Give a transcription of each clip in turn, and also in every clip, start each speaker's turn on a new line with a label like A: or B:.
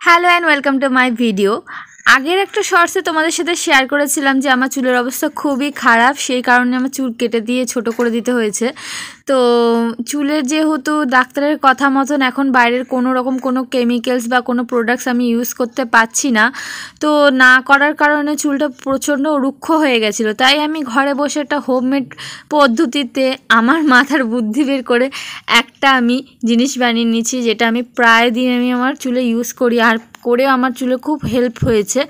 A: Hello and welcome to my video. আগের একটা শর্টসে তোমাদের সাথে শেয়ার করেছিলাম যে আমার চুলের অবস্থা খুবই খারাপ, সেই কারণে আমার চুল কেটে দিয়ে ছোট করে দিতে হয়েছে। তো চুলের যেহেতু ডাক্তারের কথা মতন এখন বাইরের কোনো রকম কোনো কেমিক্যালস বা কোনো প্রোডাক্টস আমি ইউজ করতে পারছি না, তো না করার কারণে চুলটা প্রচণ্ড রুক্ষ হয়ে গেছিলো। তাই আমি ঘরে বসে একটা হোমমেড পদ্ধতিতে আমার মাথার বুদ্ধি বের করে একটা আমি জিনিস বানিয়ে নিয়েছি, যেটা আমি প্রায় দিন আমি আমার চুলে ইউজ করি আর করে আমার চুলে খুব হেল্প হয়েছে।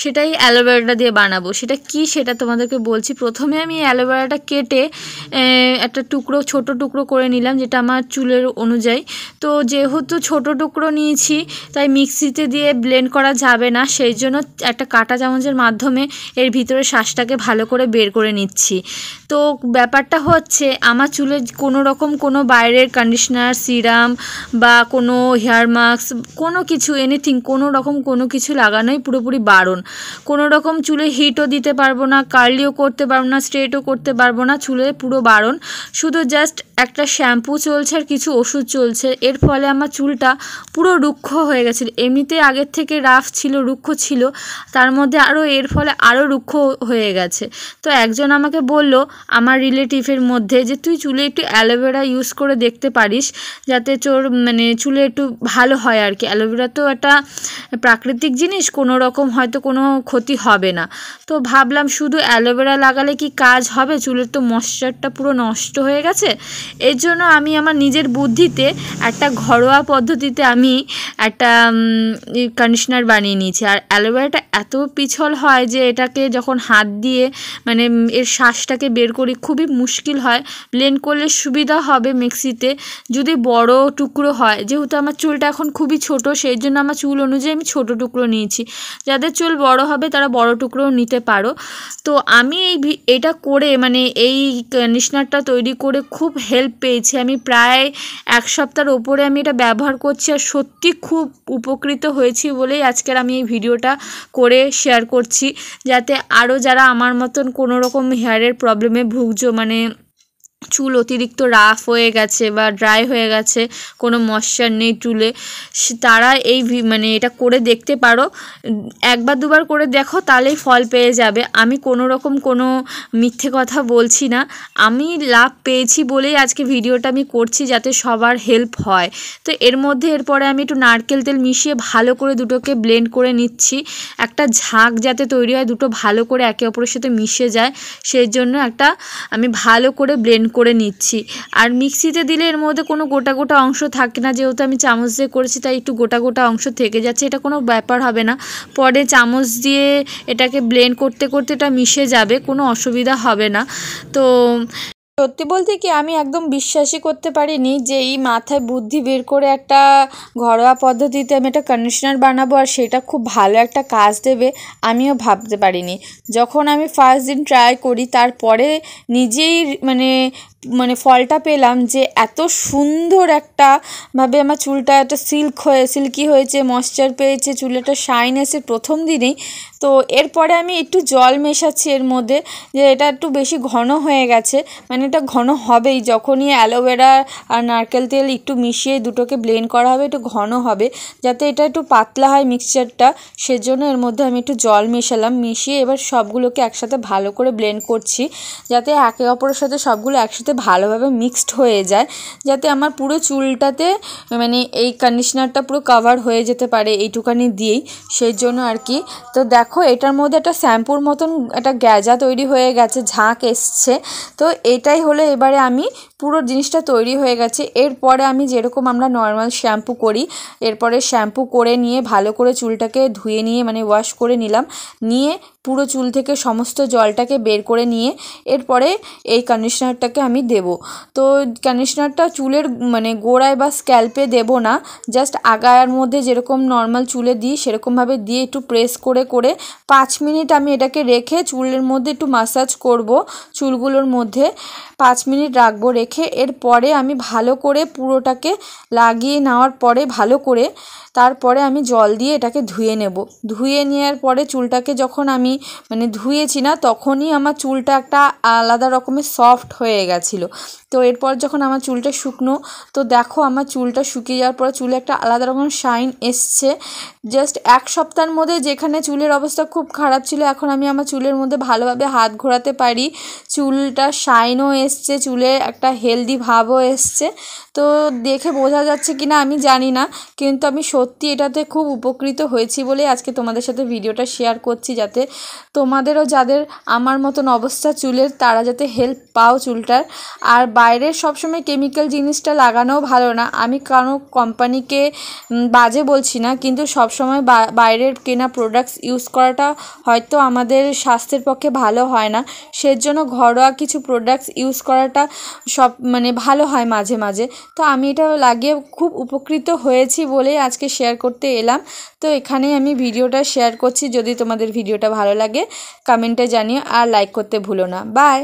A: সেটাই অ্যালোভেরাটা দিয়ে বানাবো। সেটা কি সেটা তোমাদেরকে বলছি। প্রথমে আমি অ্যালোভেরাটা কেটে একটা টুকরো ছোট টুকরো করে নিলাম, যেটা আমার চুলের অনুযায়ী। তো যেহেতু ছোট টুকরো নিয়েছি তাই মিক্সিতে দিয়ে ব্লেন্ড করা যাবে না, সেই জন্য একটা কাঁটা চামচের মাধ্যমে এর ভিতরে শ্বাসটাকে ভালো করে বের করে নিচ্ছি। তো ব্যাপারটা হচ্ছে আমার চুলে কোনো রকম কোনো বাইরের কন্ডিশনার, সিরাম বা কোনো হেয়ার মাস্ক, কোনো কিছু এনিথিং কোনো রকম কোনো কিছু লাগানোই পুরোপুরি বারণ। কোনো রকম চুলে হিটও দিতে পারবো না, কার্লিও করতে পারবো না, স্ট্রেটও করতে পারবো না, চুলে পুরো বারণ। শুধু জাস্ট একটা শ্যাম্পু চলছে আর কিছু ওষুধ চলছে। এর ফলে আমার চুলটা পুরো রুক্ষ হয়ে গেছিলো। এমনিতে আগের থেকে রাফ ছিল, রুক্ষ ছিল, তার মধ্যে আরও এর ফলে আরও রুক্ষ হয়ে গেছে। তো একজন আমাকে বলল আমার রিলেটিভের মধ্যে যে তুই চুলে একটু অ্যালোভেরা ইউজ করে দেখতে পারিস, যাতে তোর চুলে একটু ভালো হয় আর কি। অ্যালোভেরা তো একটা প্রাকৃতিক জিনিস, কোনো রকম হয়তো কোনো ক্ষতি হবে না। তো ভাবলাম শুধু অ্যালোভেরা লাগালে কি কাজ হবে? চুলের তো ময়েশ্চারটা পুরো নষ্ট হয়ে গেছে। এর জন্য আমি আমার নিজের বুদ্ধিতে একটা ঘরোয়া পদ্ধতিতে আমি একটা কন্ডিশনার বানিয়ে নিয়েছি। আর অ্যালোভেরাটা এত পিছল হয় যে এটাকে যখন হাত দিয়ে এর শ্বাসটাকে বের করি খুবই মুশকিল হয়। ব্লেন্ড করলে সুবিধা হবে মিক্সিতে যদি বড় টুকরো হয়। যেহেতু আমার চুলটা এখন খুবই ছোট, সেই জন্য আমার চুল অনুযায়ী আমি ছোট টুকরো নিয়েছি। যাদের চুল বড় হবে তারা বড় টুকরোও নিতে পারো। তো আমি এটা করে এই কন্ডিশনারটা তৈরি করে খুব হেল্প পেয়েছি। আমি প্রায় এক সপ্তাহের ওপরে আমি এটা ব্যবহার করছি আর সত্যি খুব উপকৃত হয়েছি বলেই আজকের আমি এই ভিডিওটা করে শেয়ার করছি, যাতে আরও যারা আমার মতন কোনো রকম হেয়ারের প্রবলেমে ভুগছো, চুল অতিরিক্ত রাফ হয়ে গেছে বা ড্রাই হয়ে গেছে, কোনো ময়েশ্চার নেই চুলে, তারা এই এটা করে দেখতে পারো। একবার দুবার করে দেখো, তাহলেই ফল পেয়ে যাবে। আমি কোনো রকম কোনো মিথ্যে কথা বলছি না, আমি লাভ পেয়েছি বলেই আজকে ভিডিওটা আমি করছি, যাতে সবার হেল্প হয়। তো এর মধ্যে এরপরে আমি একটু নারকেল তেল মিশিয়ে ভালো করে দুটোকে ব্লেন্ড করে নিচ্ছি। একটা ঝাঁক যাতে তৈরি হয়, দুটো ভালো করে একে অপরের সাথে মিশে যায়, সেই জন্য একটা আমি ভালো করে ব্লেন্ড করে নিচ্ছি। আর মিক্সিতে দিলে এর মধ্যে কোনো গোটা গোটা অংশ থাকে না, যেহেতু আমি চামচ দিয়ে করেছি তাই একটু গোটা গোটা অংশ থেকে যাচ্ছে। এটা কোনো ব্যাপার হবে না, পরে চামচ দিয়ে এটাকে ব্লেন্ড করতে করতে এটা মিশে যাবে, কোনো অসুবিধা হবে না। তো সত্যি বলতে কি আমি একদম বিশ্বাসই করতে পারিনি যে এই মাথায় বুদ্ধি বের করে একটা ঘরোয়া পদ্ধতিতে আমি একটা কন্ডিশনার বানাবো আর সেটা খুব ভালো একটা কাজ দেবে, আমিও ভাবতে পারিনি। যখন আমি ফার্স্ট দিন ট্রাই করি তারপরে নিজেই ফলটা পেলাম যে এত সুন্দর একটা ভাবে আমার চুলটা একটা সিল্কি হয়েছে, ময়েশ্চার পেয়েছে, চুলে একটা শাইন এসে প্রথম দিনেই। তো এরপরে আমি একটু জল মেশাচ্ছি এর মধ্যে, যে এটা একটু বেশি ঘন হয়ে গেছে, এটা ঘন হবেই যখনই অ্যালোভেরা আর নারকেল তেল একটু মিশিয়ে দুটোকে ব্লেন্ড করা হবে, একটু ঘন হবে। যাতে এটা একটু পাতলা হয় মিক্সচারটা, সেজন্য এর মধ্যে আমি একটু জল মেশালাম। মিশিয়ে এবার সবগুলোকে একসাথে ভালো করে ব্লেন্ড করছি, যাতে একে অপরের সাথে সবগুলো একসাথে ভালোভাবে মিক্সড হয়ে যায়, যাতে আমার পুরো চুলটাতে এই কন্ডিশনারটা পুরো কভার হয়ে যেতে পারে এইটুকানি দিয়েই, সেই জন্য আর কি। তো দেখো এটার মধ্যে একটা শ্যাম্পুর মতন একটা গ্যাজা তৈরি হয়ে গেছে, ঝাঁক এসছে। তো এটাই হলো, এবারে আমি পুরো জিনিসটা তৈরি হয়ে গেছে। এরপরে আমি যেরকম আমরা নর্মাল শ্যাম্পু করি, এরপরে শ্যাম্পু করে নিয়ে ভালো করে চুলটাকে ধুয়ে নিয়ে ওয়াশ করে নিলাম, নিয়ে পুরো চুল থেকে সমস্ত জলটাকে বের করে নিয়ে এরপরে এই কন্ডিশনারটাকে আমি দেব। তো কন্ডিশনারটা চুলের গোড়ায় বা স্ক্যাল্পে দেব না, জাস্ট আগায়ার মধ্যে যেরকম নর্মাল চুলে দিই সেরকমভাবে দিয়ে একটু প্রেস করে করে 5 মিনিট আমি এটাকে রেখে চুলের মধ্যে একটু মাসাজ করব, চুলগুলোর মধ্যে 5 মিনিট রাখবো রেখে। এরপরে আমি ভালো করে পুরোটাকে লাগিয়ে নেওয়ার পরে ভালো করে তারপরে আমি জল দিয়ে এটাকে ধুয়ে নেব। ধুয়ে নেওয়ার পরে চুলটাকে যখন আমি ধুয়েছি না, তখনই আমার চুলটা একটা আলাদা রকমের সফট হয়ে গেছিলো। তো এরপর যখন আমার চুলটা শুকনো, তো দেখো আমার চুলটা শুকিয়ে যাওয়ার পর চুলে একটা আলাদা রকম শাইন এসছে। জাস্ট এক সপ্তাহের মধ্যে যেখানে চুলের অবস্থা খুব খারাপ ছিল, এখন আমি আমার চুলের মধ্যে ভালোভাবে হাত ঘোরাতে পারি, চুলটা শাইনও এসছে, চুলে একটা হেলদি ভাবও এসছে। তো দেখে বোঝা যাচ্ছে কি না আমি জানি না, কিন্তু আমি সত্যি এটাতে খুব উপকৃত হয়েছি বলে আজকে তোমাদের সাথে ভিডিওটা শেয়ার করছি, যাতে তোমাদেরও যাদের আমার মতন অবস্থা চুলের তারা যাতে হেল্প পাও চুলটার। আর বাইরের সবসময় কেমিক্যাল জিনিসটা লাগানোও ভালো না, আমি কারো কোম্পানিকে বাজে বলছি না, কিন্তু সবসময় বাইরের কেনা প্রোডাক্টস ইউজ করাটা হয়তো আমাদের স্বাস্থ্যের পক্ষে ভালো হয় না, সেজন্য ঘরোয়া কিছু প্রোডাক্টস ইউজ করাটা সব মানে ভালো হয় মাঝে মাঝে। তো আমি এটা লাগিয়ে খুব উপকৃত হয়েছি বলে আজকে শেয়ার করতে এলাম। তো এখানেই আমি ভিডিওটা শেয়ার করছি। যদি তোমাদের ভিডিওটা ভালো লাগে কমেন্টে জানিও আর লাইক করতে ভুলো না। বাই।